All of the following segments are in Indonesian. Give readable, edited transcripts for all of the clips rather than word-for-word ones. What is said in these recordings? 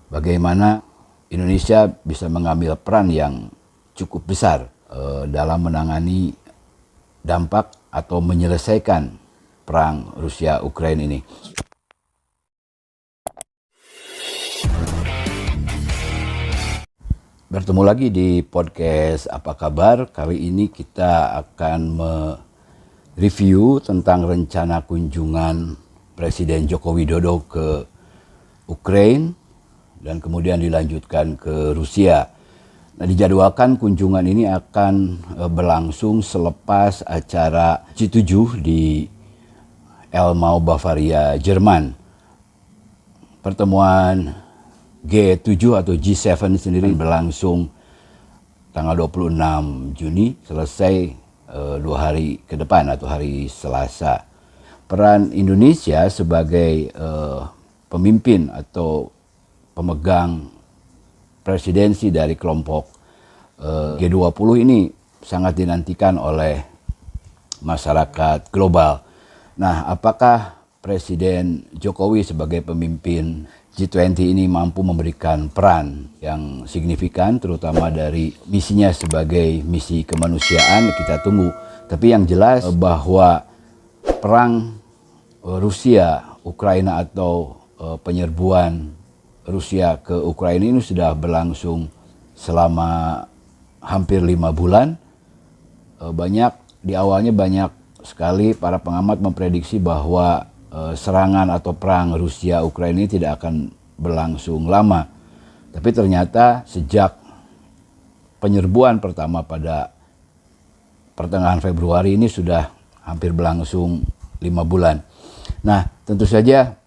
bagaimana Indonesia bisa mengambil peran yang cukup besar dalam menangani dampak atau menyelesaikan perang Rusia-Ukraina ini. Bertemu lagi di podcast Apa Kabar. Kali ini kita akan mereview tentang rencana kunjungan Presiden Joko Widodo ke Ukraina dan kemudian dilanjutkan ke Rusia. Nah, dijadwalkan kunjungan ini akan berlangsung selepas acara G7 di Elmau, Bavaria, Jerman. Pertemuan G7 atau G7 sendiri berlangsung tanggal 26 Juni, selesai 2 hari ke depan atau hari Selasa. Peran Indonesia sebagai pemimpin atau pemegang presidensi dari kelompok G20 ini sangat dinantikan oleh masyarakat global. Nah, apakah Presiden Jokowi sebagai pemimpin G20 ini mampu memberikan peran yang signifikan, terutama dari misinya sebagai misi kemanusiaan? Kita tunggu. Tapi yang jelas bahwa perang Rusia Ukraina atau penyerbuan Rusia ke Ukraina ini sudah berlangsung selama hampir 5 bulan. Di awalnya banyak sekali para pengamat memprediksi bahwa serangan atau perang Rusia Ukraina ini tidak akan berlangsung lama. Tapi ternyata sejak penyerbuan pertama pada pertengahan Februari ini sudah hampir berlangsung 5 bulan. Nah, tentu saja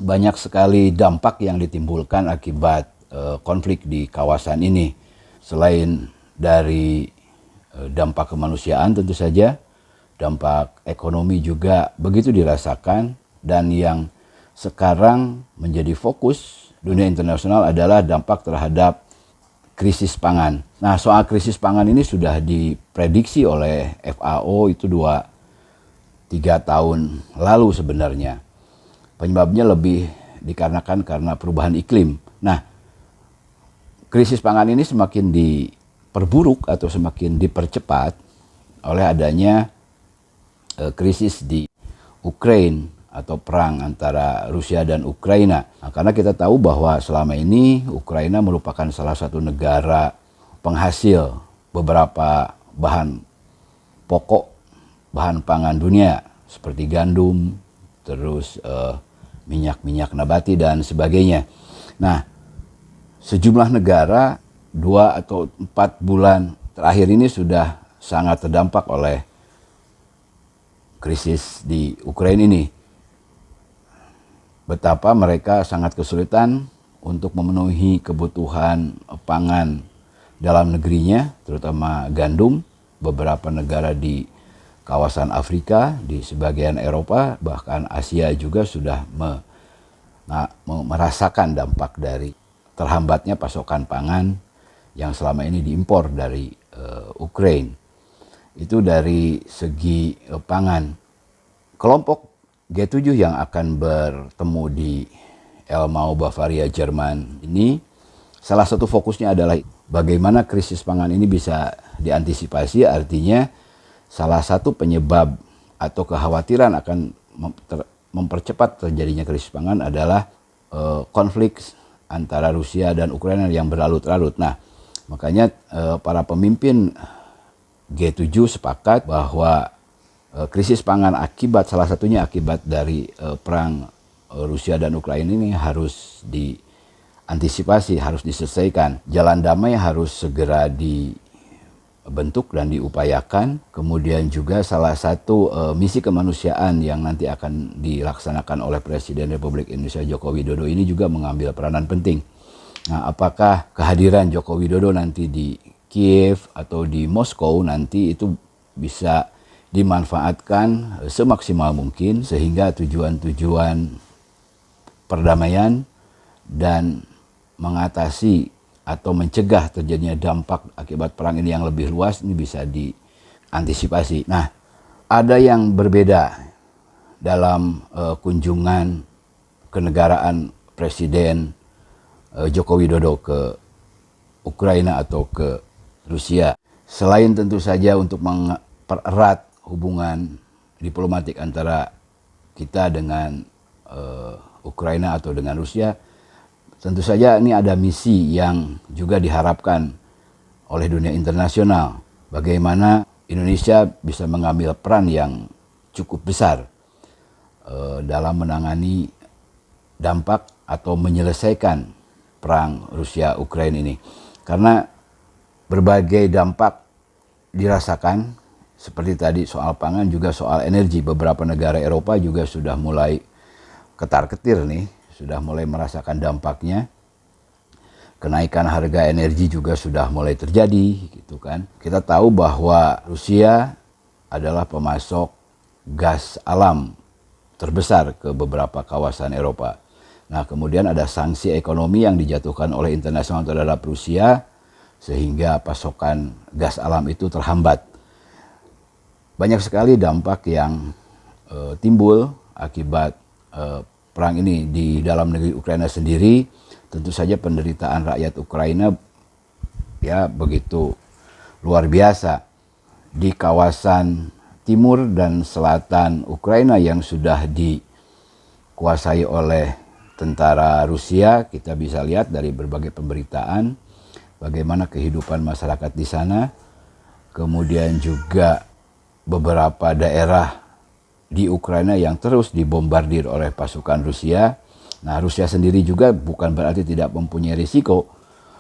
banyak sekali dampak yang ditimbulkan akibat konflik di kawasan ini. Selain dari dampak kemanusiaan, tentu saja dampak ekonomi juga begitu dirasakan, dan yang sekarang menjadi fokus dunia internasional adalah dampak terhadap krisis pangan. Nah, soal krisis pangan ini sudah diprediksi oleh FAO itu 2-3 tahun lalu sebenarnya. Penyebabnya lebih dikarenakan karena perubahan iklim. Nah, krisis pangan ini semakin diperburuk atau semakin dipercepat oleh adanya krisis di Ukraina atau perang antara Rusia dan Ukraina. Nah, karena kita tahu bahwa selama ini Ukraina merupakan salah satu negara penghasil beberapa bahan pokok, bahan pangan dunia seperti gandum, terus minyak nabati dan sebagainya. Nah, sejumlah negara 2 atau 4 bulan terakhir ini sudah sangat terdampak oleh krisis di Ukraina ini. Betapa mereka sangat kesulitan untuk memenuhi kebutuhan pangan dalam negerinya, terutama gandum. Beberapa negara di kawasan Afrika, di sebagian Eropa, bahkan Asia juga sudah merasakan dampak dari terhambatnya pasokan pangan yang selama ini diimpor dari Ukraina. Itu dari segi pangan. Kelompok G7 yang akan bertemu di Elmau, Bavaria, Jerman ini, salah satu fokusnya adalah bagaimana krisis pangan ini bisa diantisipasi. Artinya salah satu penyebab atau kekhawatiran akan mempercepat terjadinya krisis pangan adalah konflik antara Rusia dan Ukraina yang berlarut-larut. Nah, makanya para pemimpin G7 sepakat bahwa krisis pangan salah satunya akibat dari perang Rusia dan Ukraina ini harus diantisipasi, harus diselesaikan. Jalan damai harus segera dibentuk dan diupayakan. Kemudian juga salah satu misi kemanusiaan yang nanti akan dilaksanakan oleh Presiden Republik Indonesia Joko Widodo ini juga mengambil peranan penting. Nah, apakah kehadiran Joko Widodo nanti di Kiev atau di Moskow nanti itu bisa dimanfaatkan semaksimal mungkin sehingga tujuan-tujuan perdamaian dan mengatasi atau mencegah terjadinya dampak akibat perang ini yang lebih luas ini bisa diantisipasi. Nah, ada yang berbeda dalam kunjungan kenegaraan Presiden Joko Widodo ke Ukraina atau ke Rusia. Selain tentu saja untuk mempererat hubungan diplomatik antara kita dengan Ukraina atau dengan Rusia, tentu saja ini ada misi yang juga diharapkan oleh dunia internasional. Bagaimana Indonesia bisa mengambil peran yang cukup besar dalam menangani dampak atau menyelesaikan perang Rusia-Ukraina ini. Karena berbagai dampak dirasakan, seperti tadi soal pangan, juga soal energi. Beberapa negara Eropa juga sudah mulai ketar-ketir nih, sudah mulai merasakan dampaknya. Kenaikan harga energi juga sudah mulai terjadi, gitu kan. Kita tahu bahwa Rusia adalah pemasok gas alam terbesar ke beberapa kawasan Eropa. Nah, kemudian ada sanksi ekonomi yang dijatuhkan oleh internasional terhadap Rusia, sehingga pasokan gas alam itu terhambat. Banyak sekali dampak yang timbul akibat perang ini di dalam negeri Ukraina sendiri. Tentu saja penderitaan rakyat Ukraina ya begitu luar biasa. Di kawasan timur dan selatan Ukraina yang sudah dikuasai oleh tentara Rusia, kita bisa lihat dari berbagai pemberitaan bagaimana kehidupan masyarakat di sana. Kemudian juga beberapa daerah di Ukraina yang terus dibombardir oleh pasukan Rusia. Nah, Rusia sendiri juga bukan berarti tidak mempunyai risiko.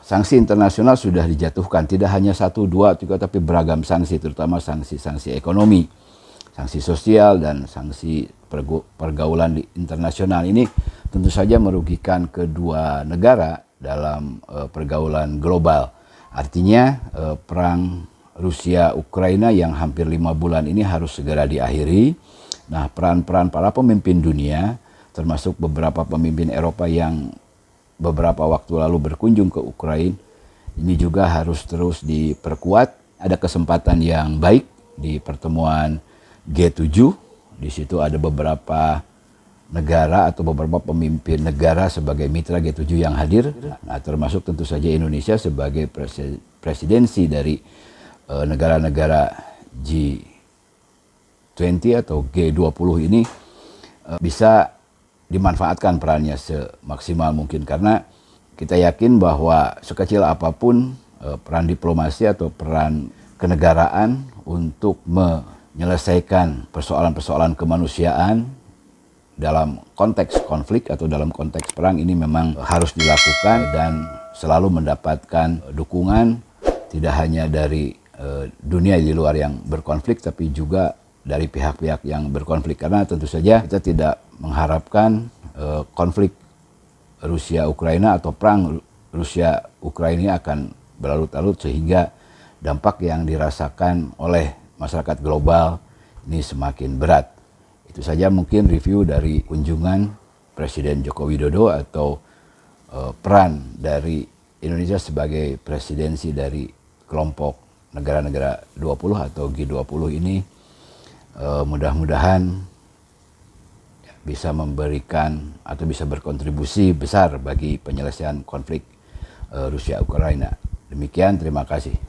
Sanksi internasional sudah dijatuhkan, tidak hanya 1, 2, 3, tapi beragam sanksi, terutama sanksi-sanksi ekonomi, sanksi sosial, dan sanksi pergaulan internasional. Ini tentu saja merugikan kedua negara dalam pergaulan global. Artinya perang Rusia-Ukraina yang hampir 5 bulan ini harus segera diakhiri. Nah, peran-peran para pemimpin dunia, termasuk beberapa pemimpin Eropa yang beberapa waktu lalu berkunjung ke Ukraina, ini juga harus terus diperkuat. Ada kesempatan yang baik di pertemuan G7. Di situ ada beberapa negara atau beberapa pemimpin negara sebagai mitra G7 yang hadir. Nah, termasuk tentu saja Indonesia sebagai presidensi dari negara-negara G20 atau G20 ini bisa dimanfaatkan perannya semaksimal mungkin, karena kita yakin bahwa sekecil apapun peran diplomasi atau peran kenegaraan untuk menyelesaikan persoalan-persoalan kemanusiaan dalam konteks konflik atau dalam konteks perang ini memang harus dilakukan dan selalu mendapatkan dukungan tidak hanya dari dunia di luar yang berkonflik, tapi juga dari pihak-pihak yang berkonflik. Karena tentu saja kita tidak mengharapkan konflik Rusia-Ukraina atau perang Rusia-Ukraina akan berlarut-larut sehingga dampak yang dirasakan oleh masyarakat global ini semakin berat. Itu saja mungkin review dari kunjungan Presiden Joko Widodo atau peran dari Indonesia sebagai presidensi dari kelompok negara-negara 20 atau G20 ini. Mudah-mudahan bisa memberikan atau bisa berkontribusi besar bagi penyelesaian konflik Rusia-Ukraina. Demikian, terima kasih.